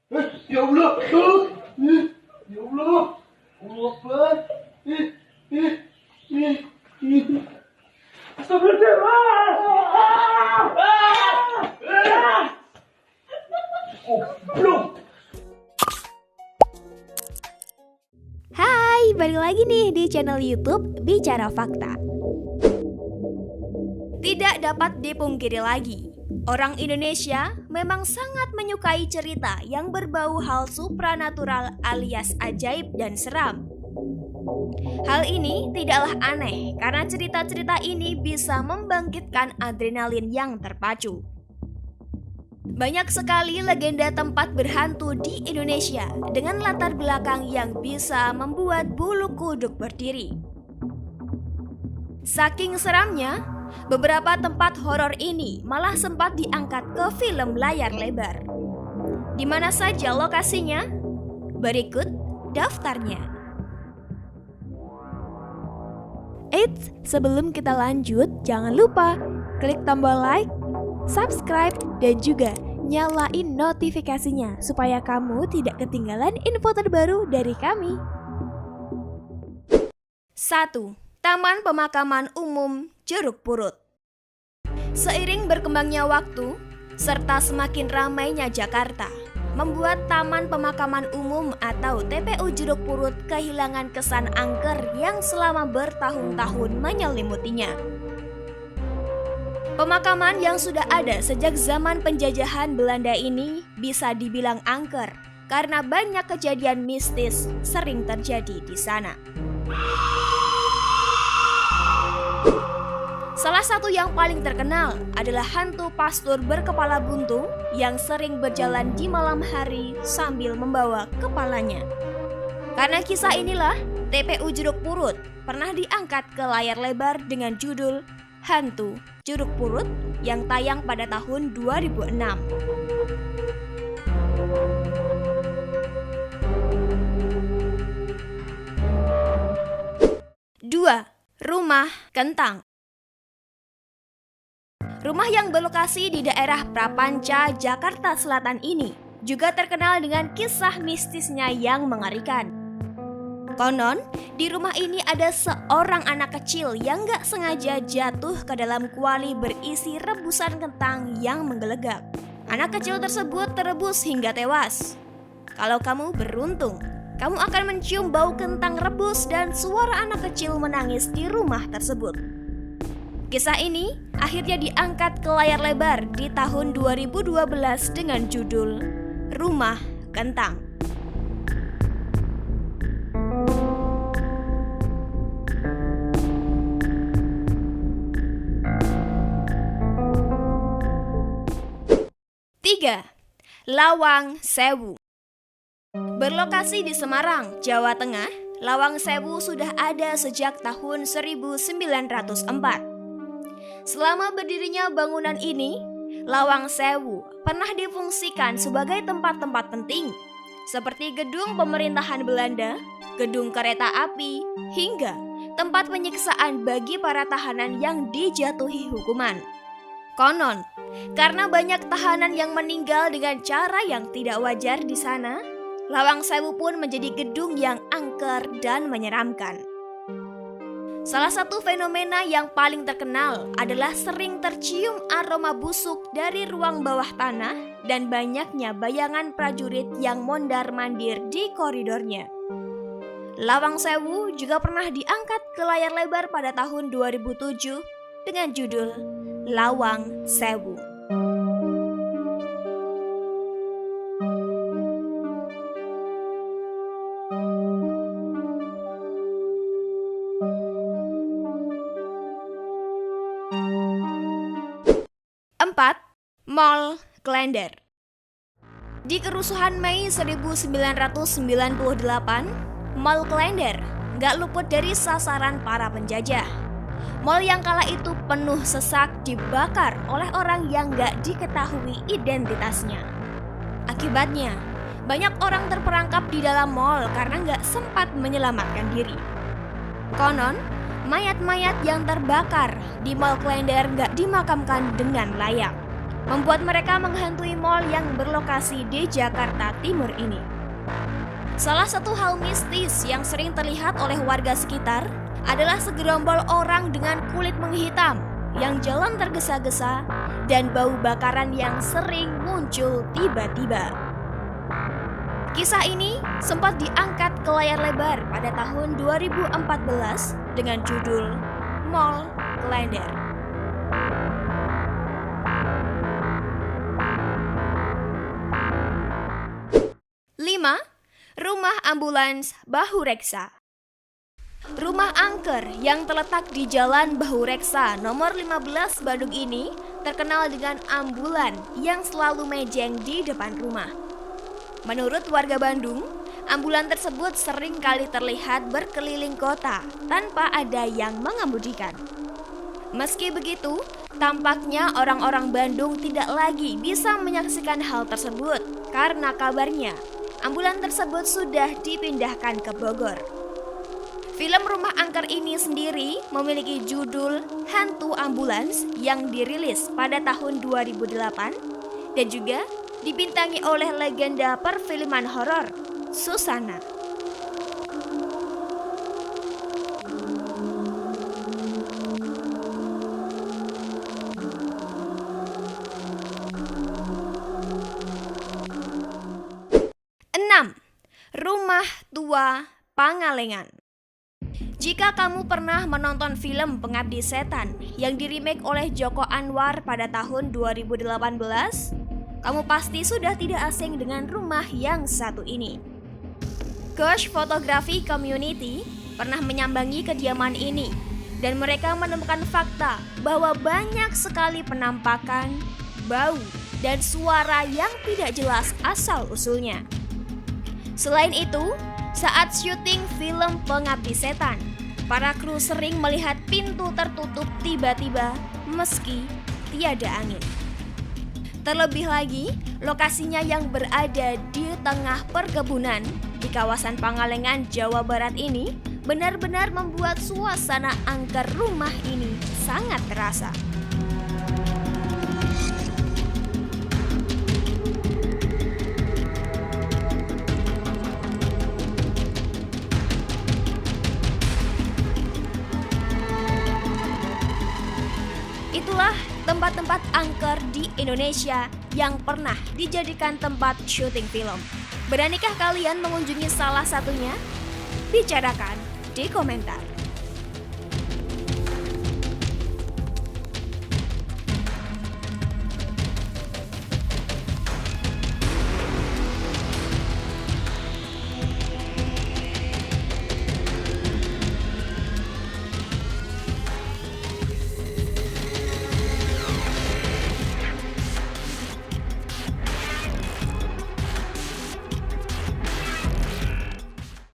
Ya Allah, ya Allah, Allah Akbar. Astagfirullah. Goblok. Hai, balik lagi nih di channel YouTube Bicara Fakta. Tidak dapat dipungkiri lagi, orang Indonesia memang sangat menyukai cerita yang berbau hal supranatural alias ajaib dan seram. Hal ini tidaklah aneh karena cerita-cerita ini bisa membangkitkan adrenalin yang terpacu. Banyak sekali legenda tempat berhantu di Indonesia dengan latar belakang yang bisa membuat bulu kuduk berdiri. Saking seramnya, beberapa tempat horor ini malah sempat diangkat ke film layar lebar. Di mana saja lokasinya? Berikut daftarnya. Eits, sebelum kita lanjut, jangan lupa klik tombol like, subscribe, dan juga nyalain notifikasinya supaya kamu tidak ketinggalan info terbaru dari kami. 1. Taman Pemakaman Umum Jeruk Purut. Seiring berkembangnya waktu, serta semakin ramainya Jakarta, membuat Taman Pemakaman Umum atau TPU Jeruk Purut kehilangan kesan angker yang selama bertahun-tahun menyelimutinya. Pemakaman yang sudah ada sejak zaman penjajahan Belanda ini bisa dibilang angker karena banyak kejadian mistis sering terjadi di sana. Salah satu yang paling terkenal adalah hantu pastur berkepala buntung yang sering berjalan di malam hari sambil membawa kepalanya. Karena kisah inilah, TPU Jeruk Purut pernah diangkat ke layar lebar dengan judul Hantu Jeruk Purut yang tayang pada tahun 2006. 2. Rumah Kentang. Rumah yang berlokasi di daerah Prapanca, Jakarta Selatan ini juga terkenal dengan kisah mistisnya yang mengerikan. Konon, di rumah ini ada seorang anak kecil yang gak sengaja jatuh ke dalam kuali berisi rebusan kentang yang menggelegak. Anak kecil tersebut terebus hingga tewas. Kalau kamu beruntung, kamu akan mencium bau kentang rebus dan suara anak kecil menangis di rumah tersebut. Kisah ini akhirnya diangkat ke layar lebar di tahun 2012 dengan judul Rumah Kentang. 3. Lawang Sewu. Berlokasi di Semarang, Jawa Tengah, Lawang Sewu sudah ada sejak tahun 1904. Selama berdirinya bangunan ini, Lawang Sewu pernah difungsikan sebagai tempat-tempat penting, seperti gedung pemerintahan Belanda, gedung kereta api, hingga tempat penyiksaan bagi para tahanan yang dijatuhi hukuman. Konon, karena banyak tahanan yang meninggal dengan cara yang tidak wajar di sana, Lawang Sewu pun menjadi gedung yang angker dan menyeramkan. Salah satu fenomena yang paling terkenal adalah sering tercium aroma busuk dari ruang bawah tanah dan banyaknya bayangan prajurit yang mondar-mandir di koridornya. Lawang Sewu juga pernah diangkat ke layar lebar pada tahun 2007 dengan judul Lawang Sewu. 4. Mall Klender. Di kerusuhan Mei 1998, Mall Klender gak luput dari sasaran para penjajah. Mall yang kala itu penuh sesak dibakar oleh orang yang gak diketahui identitasnya. Akibatnya, banyak orang terperangkap di dalam mall karena gak sempat menyelamatkan diri. Konon, mayat-mayat yang terbakar di Mall Klender gak dimakamkan dengan layak. membuat mereka menghantui mal yang berlokasi di Jakarta Timur ini. Salah satu hal mistis yang sering terlihat oleh warga sekitar adalah segerombol orang dengan kulit menghitam yang jalan tergesa-gesa dan bau bakaran yang sering muncul tiba-tiba. Kisah ini sempat diangkat ke layar lebar pada tahun 2014 dengan judul Mall Klender. 5. Rumah ambulans Bahu Reksa. Rumah angker yang terletak di Jalan Bahu Reksa nomor 15 Bandung ini terkenal dengan ambulan yang selalu mejeng di depan rumah. Menurut warga Bandung, ambulan tersebut sering kali terlihat berkeliling kota tanpa ada yang mengemudikan. Meski begitu, tampaknya orang-orang Bandung tidak lagi bisa menyaksikan hal tersebut karena kabarnya ambulan tersebut sudah dipindahkan ke Bogor. Film Rumah Angker ini sendiri memiliki judul Hantu Ambulans yang dirilis pada tahun 2008 dan juga dibintangi oleh legenda perfilman horor Susana. Rumah Tua Pangalengan. Jika kamu pernah menonton film Pengabdi Setan yang diremake oleh Joko Anwar pada tahun 2018, kamu pasti sudah tidak asing dengan rumah yang satu ini. Kosh Fotografi Community pernah menyambangi kediaman ini dan mereka menemukan fakta bahwa banyak sekali penampakan, bau, dan suara yang tidak jelas asal-usulnya. Selain itu, saat syuting film Pengabdi Setan, para kru sering melihat pintu tertutup tiba-tiba meski tiada angin. Terlebih lagi, lokasinya yang berada di tengah perkebunan di kawasan Pangalengan, Jawa Barat ini benar-benar membuat suasana angker rumah ini sangat terasa. Itulah tempat-tempat angker di Indonesia yang pernah dijadikan tempat syuting film. Beranikah kalian mengunjungi salah satunya? Bicarakan di komentar.